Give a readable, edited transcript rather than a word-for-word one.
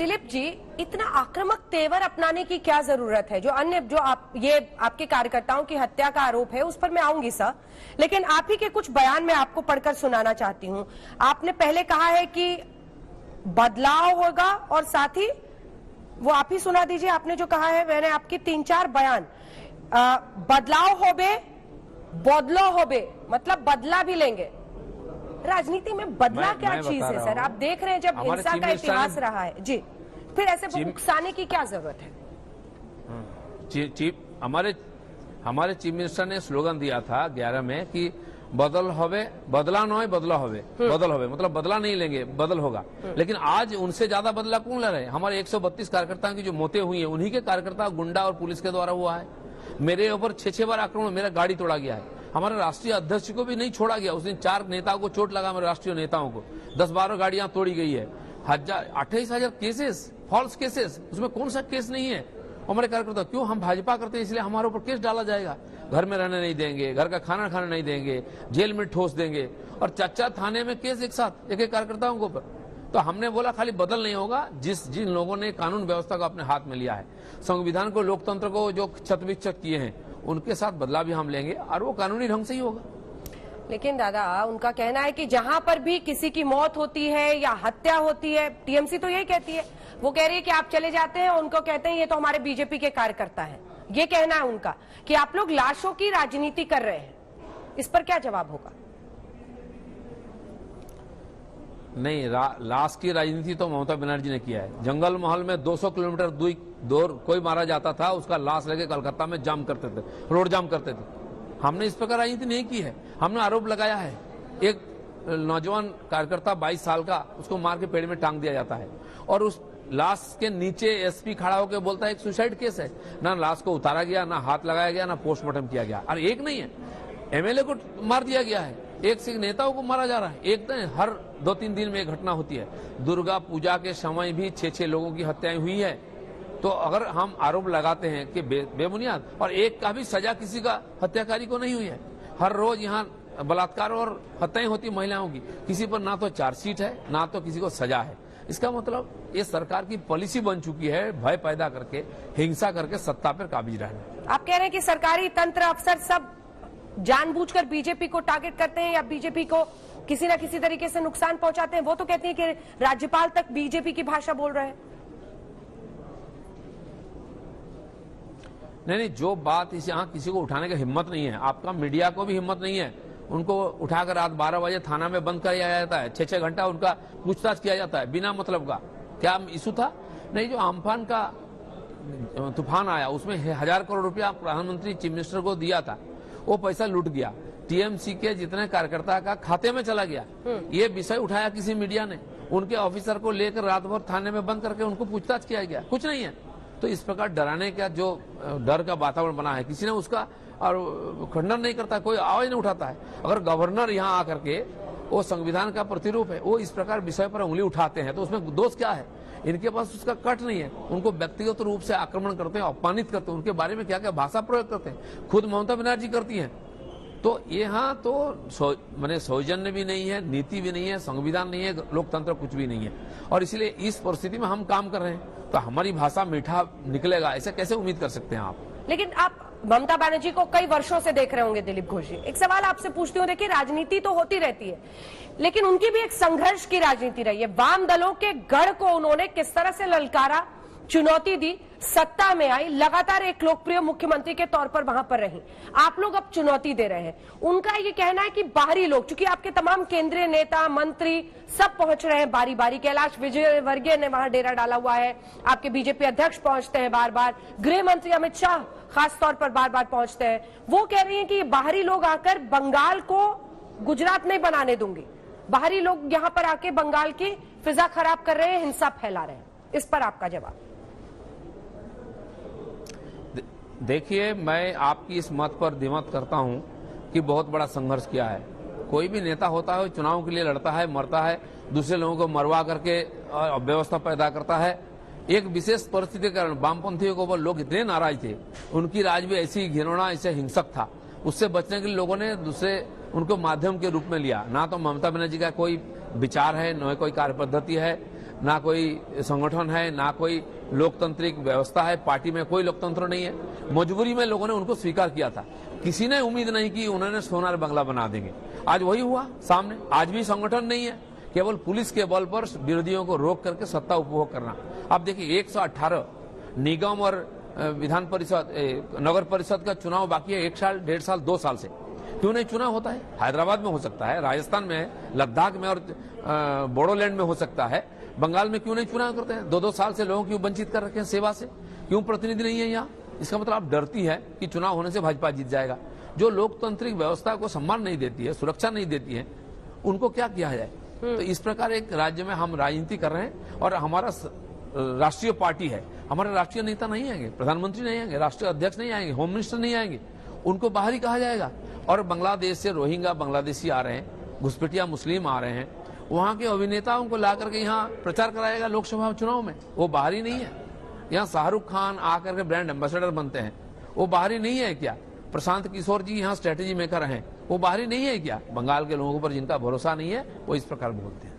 दिलीप जी, इतना आक्रामक तेवर अपनाने की क्या जरूरत है? जो आपके कार्यकर्ताओं की हत्या का आरोप है उस पर मैं आऊंगी सर, लेकिन आप ही के कुछ बयान मैं आपको पढ़कर सुनाना चाहती हूं। आपने पहले कहा है कि बदलाव होगा और साथ ही वो आप ही सुना दीजिए। आपने जो कहा है, मैंने आपकी 3-4 बयान, बदलाव होबे, बदलो होबे, मतलब बदला भी लेंगे। राजनीति में बदला क्या चीज है सर? आप देख रहे हैं जब हिंसा का इतिहास रहा है जी, फिर ऐसे उकसाने की क्या जरूरत है? हमारे चीफ मिनिस्टर ने स्लोगन दिया था 11 में कि बदल होवे, बदला न हो, बदला होवे, बदल होवे, मतलब बदला नहीं लेंगे, बदल होगा। लेकिन आज उनसे ज्यादा बदला कौन ले रहे हैं? हमारे 132 कार्यकर्ताओं की जो मौतें हुई है, उन्हीं के कार्यकर्ता गुंडा और पुलिस के द्वारा हुआ है। मेरे ऊपर 6 बार आक्रमण, मेरा गाड़ी तोड़ा गया है। हमारे राष्ट्रीय अध्यक्ष को भी नहीं छोड़ा गया। उस दिन 4 नेताओं को चोट लगा, हमारे राष्ट्रीय नेताओं को 10-12 गाड़ियां तोड़ी गई है। 28,000 केसेस, फॉल्स केसेस, उसमें कौन सा केस नहीं है? हमारे कार्यकर्ता क्यों? हम भाजपा करते हैं इसलिए हमारे ऊपर केस डाला जाएगा। घर में रहने नहीं देंगे, घर का खाना खाने नहीं देंगे, जेल में ठोस देंगे, और 4 थाने में केस एक साथ, एक कार्यकर्ताओं के ऊपर। तो हमने बोला खाली बदल नहीं होगा। जिन लोगों ने कानून व्यवस्था को अपने हाथ में लिया है, संविधान को, लोकतंत्र को जो क्षत किए हैं, उनके साथ बदला भी हम लेंगे और वो कानूनी ढंग से ही होगा। लेकिन दादा, उनका कहना है कि जहां पर भी किसी की मौत होती है या हत्या होती है, टीएमसी तो यही कहती है, वो कह रही है कि आप चले जाते हैं, उनको कहते हैं ये तो हमारे बीजेपी के कार्यकर्ता हैं। ये कहना है उनका कि आप लोग लाशों की राजनीति कर रहे हैं। इस पर क्या जवाब होगा? नहीं, लाश की राजनीति तो ममता बनर्जी ने किया है। जंगल महल में 200 किलोमीटर दूर कोई मारा जाता था, उसका लाश लेके कलकत्ता में जाम करते थे, रोड जाम करते थे। हमने इस प्रकार राजनीति नहीं की है। हमने आरोप लगाया है, एक नौजवान कार्यकर्ता 22 साल का, उसको मार के पेड़ में टांग दिया जाता है, और उस लाश के नीचे एसपी खड़ा होकर बोलता है एक सुसाइड केस है। ना लाश को उतारा गया, ना हाथ लगाया गया, ना पोस्टमार्टम किया गया। और एक नहीं है, एमएलए को मार दिया गया है, एक से नेताओं को मारा जा रहा है। एक नहीं, हर 2-3 दिन में एक घटना होती है। दुर्गा पूजा के समय भी 6 लोगों की हत्याएं हुई है। तो अगर हम आरोप लगाते हैं कि बेबुनियाद, और एक का भी सजा किसी का हत्याकारी को नहीं हुई है। हर रोज यहाँ बलात्कार और हत्याएं होती महिलाओं की, किसी पर ना तो चार्जशीट है, ना तो किसी को सजा है। इसका मतलब ये सरकार की पॉलिसी बन चुकी है, भय पैदा करके, हिंसा करके सत्ता पर काबिज रहना। आप कह रहे हैं कि सरकारी तंत्र, अफसर सब जानबूझकर बीजेपी को टारगेट करते हैं या बीजेपी को किसी न किसी तरीके से नुकसान पहुंचाते हैं। वो तो कहती है कि राज्यपाल तक बीजेपी की भाषा बोल रहे हैं। नहीं, जो बात इस यहाँ किसी को उठाने की हिम्मत नहीं है। आपका मीडिया को भी हिम्मत नहीं है। उनको उठाकर रात 12 बजे थाना में बंद कर दिया जाता है, 6 घंटा उनका पूछताछ किया जाता है बिना मतलब का। क्या इशू था? नहीं, जो अम्फान का तूफान आया उसमें 1000 करोड़ रुपया प्रधानमंत्री चीफ मिनिस्टर को दिया था, वो पैसा लूट गया, टीएमसी के जितने कार्यकर्ता का खाते में चला गया। ये विषय उठाया किसी मीडिया ने, उनके ऑफिसर को लेकर रात भर थाने में बंद करके उनको पूछताछ किया गया, कुछ नहीं है। तो इस प्रकार डराने का जो डर का वातावरण बना है, किसी ने उसका और खंडन नहीं करता, कोई आवाज नहीं उठाता है। अगर गवर्नर यहाँ आकर के, वो संविधान का प्रतिरूप है, वो इस प्रकार विषय पर उंगली उठाते हैं तो उसमें दोष क्या है? इनके पास उसका कट नहीं है। उनको व्यक्तिगत रूप से आक्रमण करते हैं, अपमानित करते हैं, उनके बारे में क्या क्या भाषा प्रयोग करते हैं, खुद ममता बनर्जी करती हैं। तो यहाँ तो मैंने सौजन्य भी नहीं है, नीति भी नहीं है, संविधान नहीं है, लोकतंत्र कुछ भी नहीं है। और इसलिए इस परिस्थिति में हम काम कर रहे हैं, तो हमारी भाषा मीठा निकलेगा ऐसे कैसे उम्मीद कर सकते हैं आप? लेकिन आप ममता बनर्जी को कई वर्षों से देख रहे होंगे दिलीप घोष जी। एक सवाल आपसे पूछती हूँ, देखिए राजनीति तो होती रहती है, लेकिन उनकी भी एक संघर्ष की राजनीति रही है। वाम दलों के गढ़ को उन्होंने किस तरह से ललकारा, चुनौती दी, सत्ता में आई, लगातार एक लोकप्रिय मुख्यमंत्री के तौर पर वहां पर रही। आप लोग अब चुनौती दे रहे हैं। उनका ये कहना है कि बाहरी लोग, चूंकि आपके तमाम केंद्रीय नेता, मंत्री सब पहुंच रहे हैं बारी बारी, कैलाश विजयवर्गीय ने वहां डेरा डाला हुआ है, आपके बीजेपी अध्यक्ष पहुंचते हैं बार बार, गृह मंत्री अमित शाह खास तौर पर बार बार पहुंचते हैं। वो कह रही है कि बाहरी लोग आकर बंगाल को गुजरात नहीं बनाने दूंगी। बाहरी लोग यहाँ पर आके बंगाल की फिजा खराब कर रहे हैं, हिंसा फैला रहे हैं। इस पर आपका जवाब? देखिए, मैं आपकी इस मत पर दिमत करता हूं कि बहुत बड़ा संघर्ष किया है। कोई भी नेता होता है, चुनाव के लिए लड़ता है, मरता है, दूसरे लोगों को मरवा करके अव्यवस्था पैदा करता है। एक विशेष परिस्थिति के कारण वामपंथियों को लोग इतने नाराज थे, उनकी राज भी ऐसी घिनौना, ऐसे हिंसक था, उससे बचने के लिए लोगों ने दूसरे उनको माध्यम के रूप में लिया। ना तो ममता बनर्जी का कोई विचार है, न कोई कार्य पद्धति है, ना कोई संगठन है, ना कोई लोकतांत्रिक व्यवस्था है, पार्टी में कोई लोकतंत्र नहीं है। मजबूरी में लोगों ने उनको स्वीकार किया था। किसी ने उम्मीद नहीं की उन्होंने सोनार बंगला बना देंगे। आज वही हुआ सामने। आज भी संगठन नहीं है, केवल पुलिस के बल पर विरोधियों को रोक करके सत्ता उपभोग करना। अब देखिए 118 निगम और विधान परिषद, नगर परिषद का चुनाव बाकी है 1 साल, 1.5 साल, 2 साल से। क्यों नहीं चुनाव होता है? हैदराबाद में हो सकता है, राजस्थान में, लद्दाख में और बोडोलैंड में हो सकता है। बंगाल में क्यों नहीं चुनाव करते हैं? 2-2 साल से लोगों क्यों वंचित कर रखे हैं सेवा से? क्यों प्रतिनिधि नहीं है यहाँ? इसका मतलब आप डरती है कि चुनाव होने से भाजपा जीत जाएगा। जो लोकतांत्रिक व्यवस्था को सम्मान नहीं देती है, सुरक्षा नहीं देती है, उनको क्या किया जाए? तो इस प्रकार एक राज्य में हम राजनीति कर रहे हैं और हमारा राष्ट्रीय पार्टी है, हमारे राष्ट्रीय नेता नहीं आएंगे, प्रधानमंत्री नहीं आएंगे, राष्ट्रीय अध्यक्ष नहीं आएंगे, होम मिनिस्टर नहीं आएंगे, उनको बाहर ही कहा जाएगा। और बांग्लादेश से रोहिंग्या बांग्लादेशी आ रहे हैं, घुसपैठिया मुस्लिम आ रहे हैं, वहां के अभिनेताओं को ला करके यहाँ प्रचार कराएगा लोकसभा चुनाव में। वो बाहरी नहीं है। यहाँ शाहरुख खान आकर के ब्रांड एम्बेसडर बनते हैं, वो बाहरी नहीं है क्या? प्रशांत किशोर जी यहाँ स्ट्रेटेजी मेकर हैं, वो बाहरी नहीं है क्या? बंगाल के लोगों पर जिनका भरोसा नहीं है वो इस प्रकार बोलते हैं।